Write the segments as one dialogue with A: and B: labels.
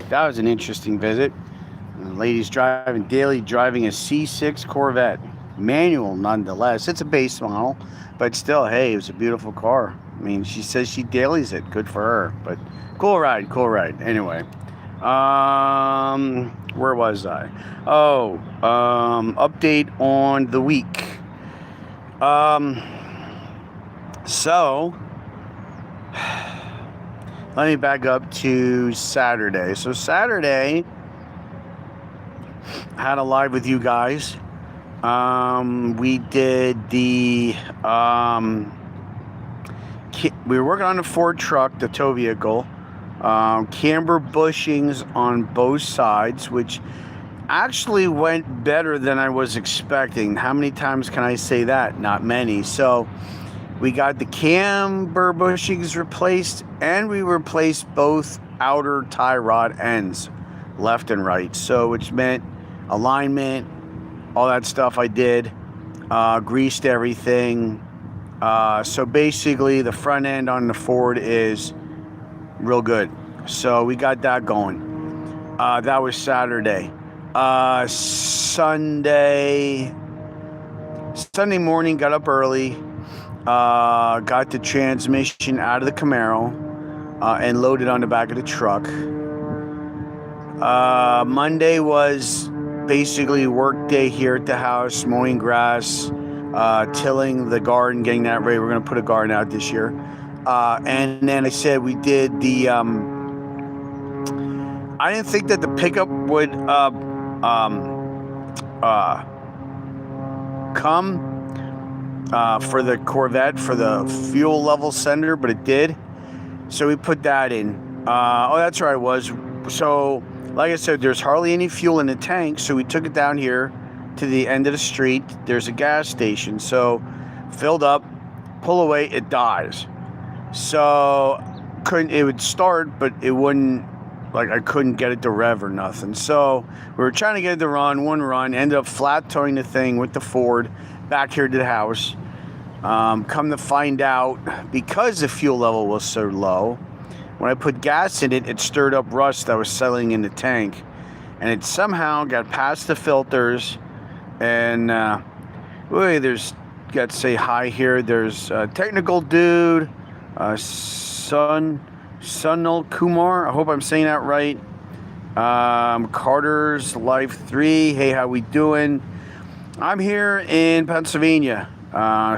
A: That was an interesting visit. The ladies driving a C6 Corvette, manual nonetheless. It's a base model, but still, hey, it was a beautiful car. I mean, she says she dailies it. Good for her. But cool ride, cool ride. Anyway, where was I? Oh, update on the week. So let me back up to Saturday. So Saturday, I had a live with you guys. We did the we were working on the Ford truck, the tow vehicle. Camber bushings on both sides, which actually went better than I was expecting. How many times can I say that? Not many. So we got the camber bushings replaced, and we replaced both outer tie rod ends, left and right. So which meant alignment, all that stuff I did, greased everything. So basically the front end on the Ford is real good. So we got that going. That was Saturday. Sunday morning, got up early, got the transmission out of the Camaro and loaded on the back of the truck. Monday was basically work day here at the house, mowing grass, tilling the garden, getting that ready. We're going to put a garden out this year. And then I said we did the, I didn't think that the pickup would come for the Corvette, for the fuel level sender, but it did. So we put that in. Oh, that's right, it was. So, like I said, there's hardly any fuel in the tank, so we took it down here to the end of the street. There's a gas station, so filled up, pull away, it dies. So it would start, but it wouldn't, like I couldn't get it to rev or nothing. So we were trying to get it to run, one run, ended up flat towing the thing with the Ford back here to the house. Come to find out, because the fuel level was so low, when I put gas in it, it stirred up rust that was settling in the tank. And it somehow got past the filters. And, there's, got to say hi here. There's a technical dude, Sunil Kumar. I hope I'm saying that right. Carter's Life 3. Hey, how we doing? I'm here in Pennsylvania.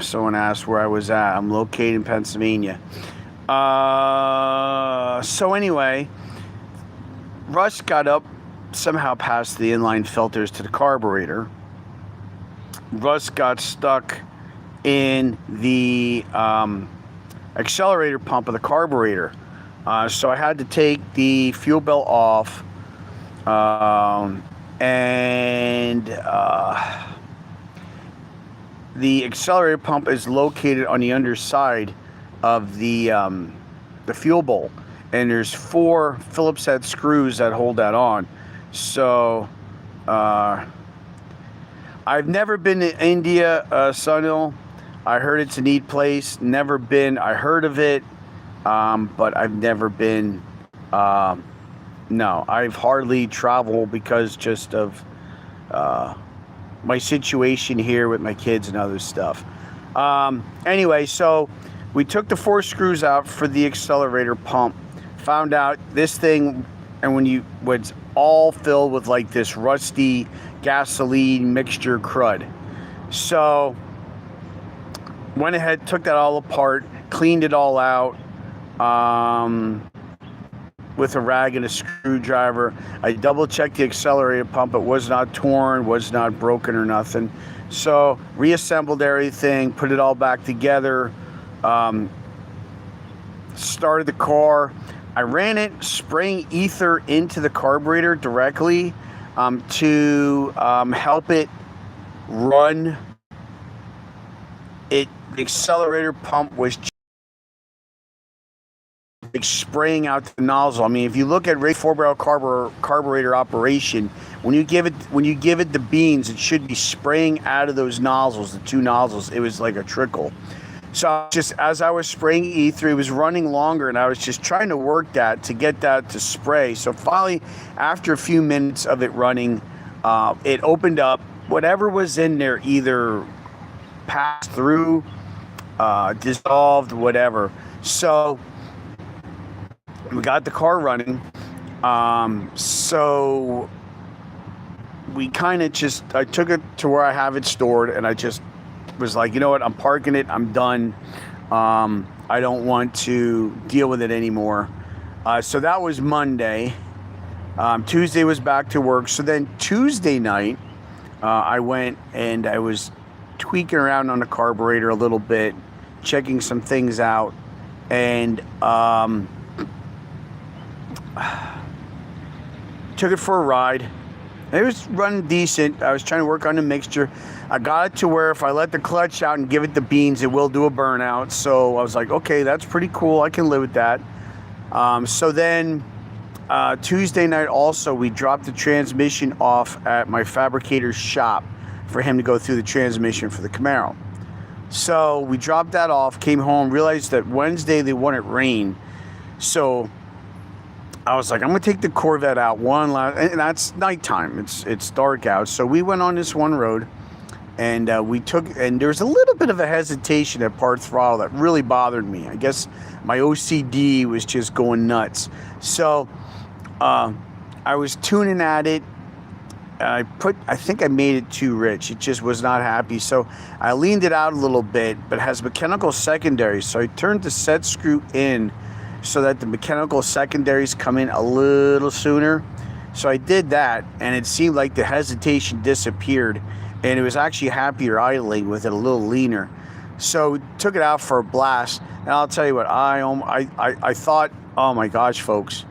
A: Someone asked where I was at. I'm located in Pennsylvania. So anyway, rust got up somehow past the inline filters to the carburetor. Rust got stuck in the accelerator pump of the carburetor. So I had to take the fuel belt off, and the accelerator pump is located on the underside of the fuel bowl, and there's 4 Phillips head screws that hold that on. So I've never been to India, Sunil. I heard it's a neat place. Never been. I heard of it, but I've never been. No, I've hardly traveled because just of my situation here with my kids and other stuff. Anyway, so we took the 4 screws out for the accelerator pump. Found out this thing, and when it's all filled with like this rusty gasoline mixture crud. So went ahead, took that all apart, cleaned it all out with a rag and a screwdriver. I double checked the accelerator pump. It was not torn, was not broken or nothing. So reassembled everything, put it all back together, started the car. I ran it spraying ether into the carburetor directly to help it run. The accelerator pump was like spraying out the nozzle. I mean, if you look at 4-barrel carburetor operation, when you give it the beans, it should be spraying out of those nozzles, the 2 nozzles. It was like a trickle. So just as I was spraying E3, it was running longer, and I was just trying to work that to get that to spray. So finally, after a few minutes of it running, it opened up. Whatever was in there either passed through, dissolved, whatever. So we got the car running. So we kind of just, I took it to where I have it stored, and I just was like, you know what, I'm parking it, I'm done. I don't want to deal with it anymore. So that was Monday. Tuesday was back to work. So then Tuesday night, I went and I was tweaking around on the carburetor a little bit, checking some things out, and took it for a ride. It was running decent. I was trying to work on the mixture. I got it to where if I let the clutch out and give it the beans, it will do a burnout. So I was like, okay, that's pretty cool. I can live with that. So then Tuesday night also, we dropped the transmission off at my fabricator's shop for him to go through the transmission for the Camaro. So we dropped that off, came home, realized that Wednesday they wanted rain. So I was like, I'm gonna take the Corvette out one last, and that's nighttime. It's dark out. So we went on this one road, and and there was a little bit of a hesitation at part throttle that really bothered me. I guess my OCD was just going nuts. So I was tuning at it. I think I made it too rich. It just was not happy. So I leaned it out a little bit, but it has mechanical secondaries. So I turned the set screw in so that the mechanical secondaries come in a little sooner. So I did that, and it seemed like the hesitation disappeared, and it was actually happier idling with it a little leaner. So we took it out for a blast, and I'll tell you what, I thought, oh my gosh, folks,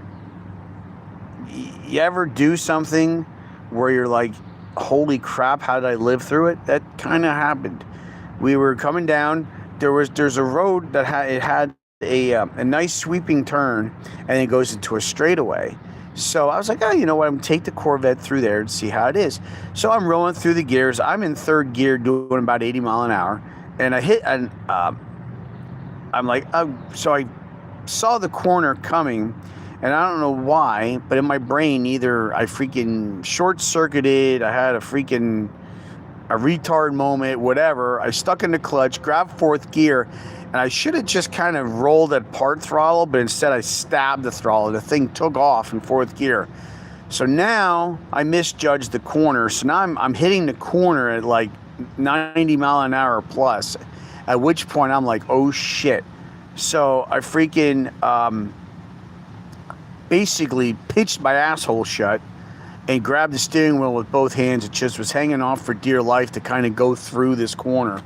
A: you ever do something where you're like, holy crap, how did I live through it? That kind of happened. We were coming down. There's a road that had a nice sweeping turn, and it goes into a straightaway. So I was like, oh, you know what? I'm gonna take the Corvette through there and see how it is. So I'm rolling through the gears. I'm in third gear, doing about 80 mile an hour, and I hit, and I'm like, so I saw the corner coming, and I don't know why, but in my brain, either I freaking short-circuited, I had a retard moment, whatever. I stuck in the clutch, grabbed fourth gear, and I should have just kind of rolled at part throttle, but instead I stabbed the throttle. The thing took off in fourth gear. So now I misjudged the corner. So now I'm hitting the corner at like 90 mile an hour plus, at which point I'm like, oh shit. So I freaking basically pitched my asshole shut and grabbed the steering wheel with both hands. It just was hanging off for dear life to kind of go through this corner.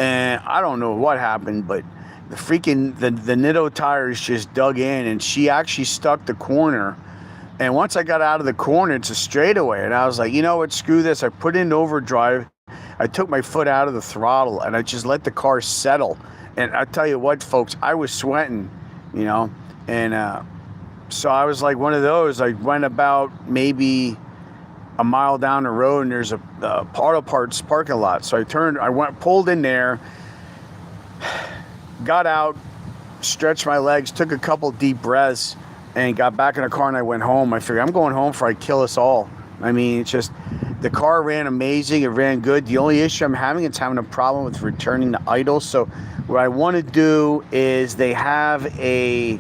A: And I don't know what happened, but the freaking, the Nitto tires just dug in, and she actually stuck the corner. And once I got out of the corner, it's a straightaway. And I was like, you know what, screw this. I put it in overdrive. I took my foot out of the throttle, and I just let the car settle. And I tell you what, folks, I was sweating, you know. And so I was like one of those. I went about maybe a mile down the road, and there's a auto parts parking lot. So pulled in there, got out, stretched my legs, took a couple deep breaths, and got back in the car, and I went home. I figured I'm going home before I kill us all. I mean, it's just, the car ran amazing. It ran good. The only issue I'm having is having a problem with returning to idle. So what I want to do is, they have a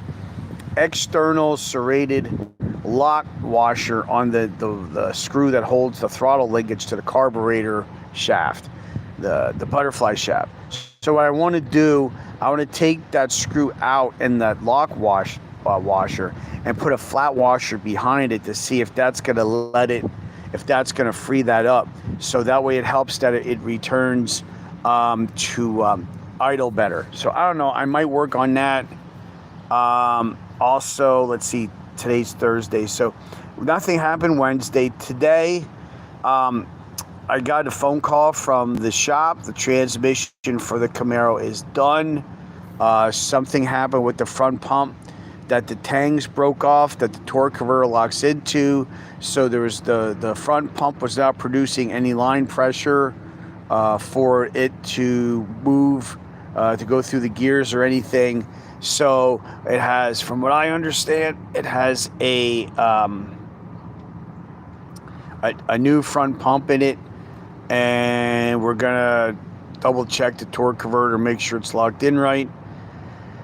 A: external serrated lock washer on the screw that holds the throttle linkage to the carburetor shaft, the butterfly shaft. So what I want to do, I want to take that screw out and that lock washer and put a flat washer behind it to see if that's going to free that up. So that way it helps that it returns to idle better. So I don't know, I might work on that. Also, let's see, today's Thursday, so nothing happened Wednesday. Today, I got a phone call from the shop. The transmission for the Camaro is done. Something happened with the front pump, that the tangs broke off, that the torque converter locks into. So there was the front pump was not producing any line pressure for it to move to go through the gears or anything. So it has, from what I understand, it has a new front pump in it, and we're gonna double check the torque converter, make sure it's locked in right.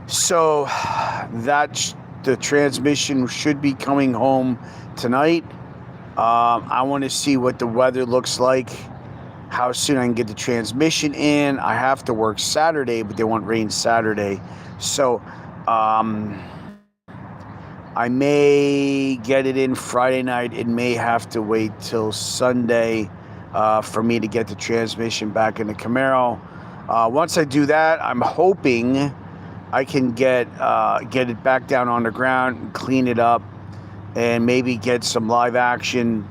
A: So the transmission should be coming home tonight. I want to see what the weather looks like, how soon I can get the transmission in. I have to work Saturday, but they want rain Saturday. So I may get it in Friday night. It may have to wait till Sunday for me to get the transmission back in the Camaro. Once I do that, I'm hoping I can get it back down on the ground and clean it up, and maybe get some live action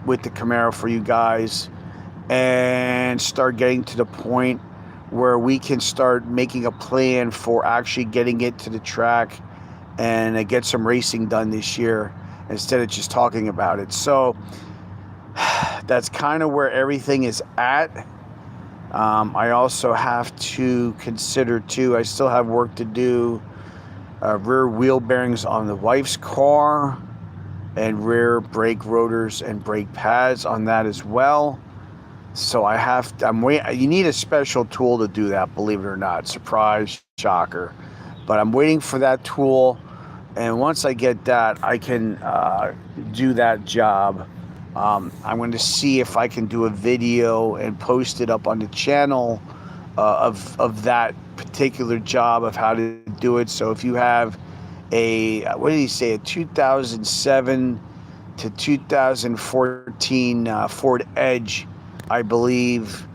A: with the Camaro for you guys, and start getting to the point where we can start making a plan for actually getting it to the track and get some racing done this year instead of just talking about it. So that's kind of where everything is at. I also have to consider too, I still have work to do, rear wheel bearings on the wife's car, and rear brake rotors and brake pads on that as well. So you need a special tool to do that, believe it or not. Surprise, shocker. But I'm waiting for that tool, and once I get that, I can do that job. I'm going to see if I can do a video and post it up on the channel of that particular job, of how to do it. So if you have a 2007 to 2014 Ford Edge, I believe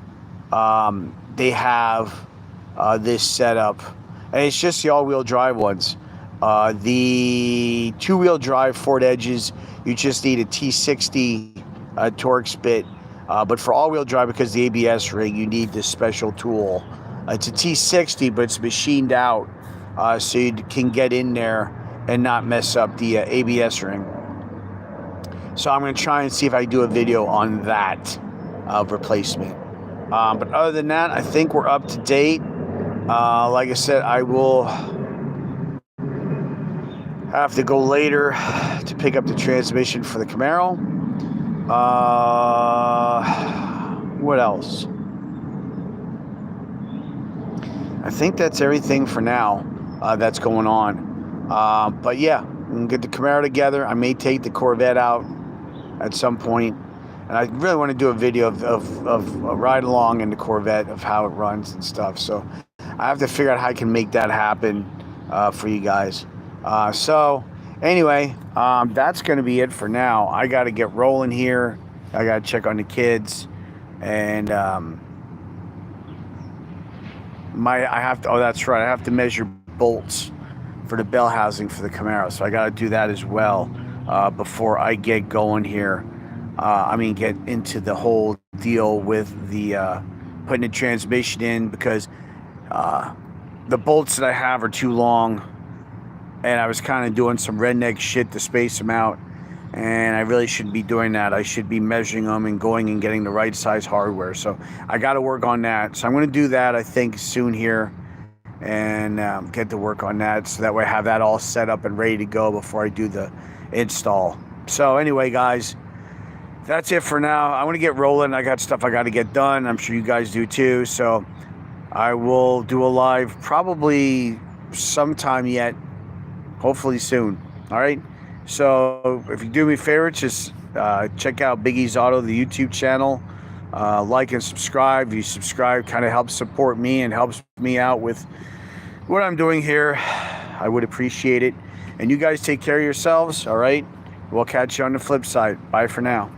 A: they have this setup. And it's just the all-wheel drive ones. The two-wheel drive Ford Edges, you just need a T60 Torx bit. But for all-wheel drive, because the ABS ring, you need this special tool. It's a T60, but it's machined out, so you can get in there and not mess up the ABS ring. So I'm going to try and see if I do a video on that replacement. But other than that, I think we're up to date. Like I said, I will have to go later to pick up the transmission for the Camaro. What else? I think that's everything for now that's going on. But yeah, we can get the Camaro together. I may take the Corvette out at some point. And I really want to do a video of a ride along in the Corvette, of how it runs and stuff. So I have to figure out how I can make that happen for you guys. So anyway, that's going to be it for now. I got to get rolling here. I got to check on the kids. And that's right. I have to measure bolts for the bell housing for the Camaro. So I got to do that as well before I get going here. Get into the whole deal with the putting the transmission in, because the bolts that I have are too long, and I was kind of doing some redneck shit to space them out, and I really shouldn't be doing that. I should be measuring them and going and getting the right size hardware. So I got to work on that. So I'm going to do that, I think, soon here, and get to work on that, so that way I have that all set up and ready to go before I do the install. So anyway, guys, that's it for now. I want to get rolling. I got stuff I got to get done. I'm sure you guys do too. So I will do a live probably sometime yet, hopefully soon. All right. So if you do me a favor, just check out Big E's Auto, the YouTube channel. Like and subscribe. If you subscribe, kind of helps support me and helps me out with what I'm doing here. I would appreciate it. And you guys take care of yourselves. All right. We'll catch you on the flip side. Bye for now.